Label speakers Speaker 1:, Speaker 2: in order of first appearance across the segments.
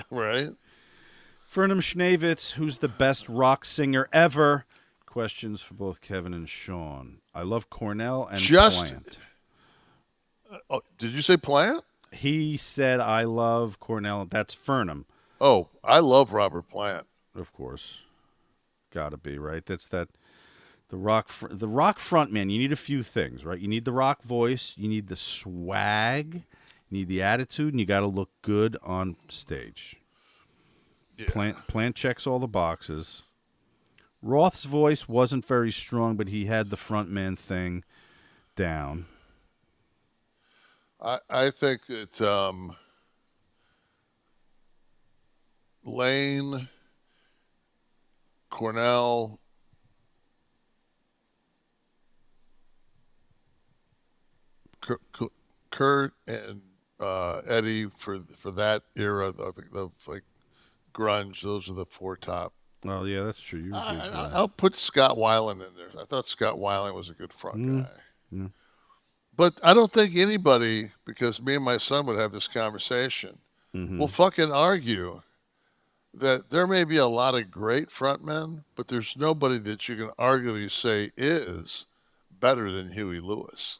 Speaker 1: Right?
Speaker 2: Fernum Schnavitz, who's the best rock singer ever? Questions for both Kevin and Sean. I love Cornell and
Speaker 1: Just,
Speaker 2: Plant.
Speaker 1: oh, did you say Plant?
Speaker 2: He said, I love Cornell. That's Fernum,
Speaker 1: Oh, I love Robert Plant.
Speaker 2: of course. Gotta be, right? That's that. The rock front man. You need a few things, right? You need the rock voice. You need the swag. You need the attitude, and you got to look good on stage.
Speaker 1: Yeah.
Speaker 2: Plant checks all the boxes. Roth's voice wasn't very strong, but he had the front man thing down.
Speaker 1: I think that Lane, Cornell, Kurt, and Eddie for that era of like grunge. Those are the four top.
Speaker 2: Well, yeah, that's true. You agree with that.
Speaker 1: I'll put Scott Weiland in there. I thought Scott Weiland was a good front guy.
Speaker 2: Yeah.
Speaker 1: But I don't think anybody, because me and my son would have this conversation, will fucking argue that there may be a lot of great frontmen, but there's nobody that you can arguably say is better than Huey Lewis.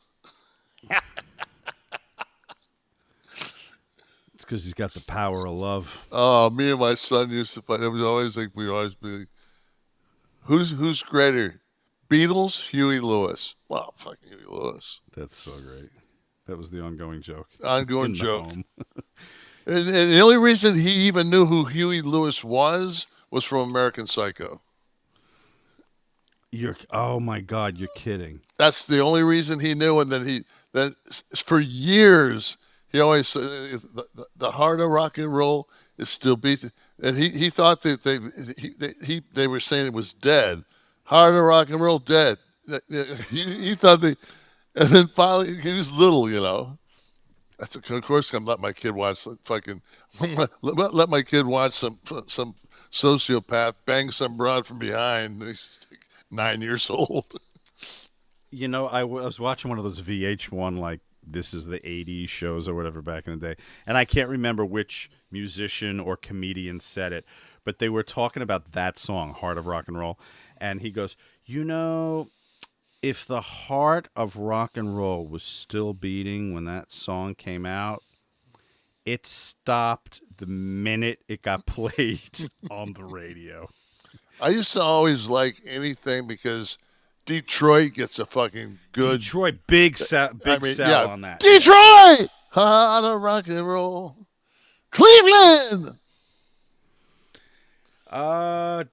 Speaker 2: It's because he's got the power of love.
Speaker 1: Oh, me and my son used to fight. It was always like we always be, who's greater, Beatles, Huey Lewis? Well, fucking Huey Lewis.
Speaker 2: That's so great. That was the ongoing joke.
Speaker 1: Ongoing
Speaker 2: In the
Speaker 1: joke.
Speaker 2: home.
Speaker 1: And the only reason he even knew who Huey Lewis was from American Psycho.
Speaker 2: Oh my God, you're kidding.
Speaker 1: That's the only reason he knew. And then for years he always said the heart of rock and roll is still beating. And he thought that they were saying it was dead. Heart of rock and roll dead. He thought they, and then finally he was little, you know. That's of course I'm let my kid watch fucking let my kid watch some sociopath bang some broad from behind. He's 9 years old.
Speaker 2: You know, I was watching one of those VH1 like this is the 80s shows or whatever back in the day, and I can't remember which musician or comedian said it, but they were talking about that song, Heart of Rock and Roll, and he goes, you know, if the heart of rock and roll was still beating when that song came out, it stopped the minute it got played on the radio.
Speaker 1: I used to always like anything because Detroit gets a fucking good
Speaker 2: Detroit, big sell on that.
Speaker 1: Detroit, heart of rock and roll. Cleveland.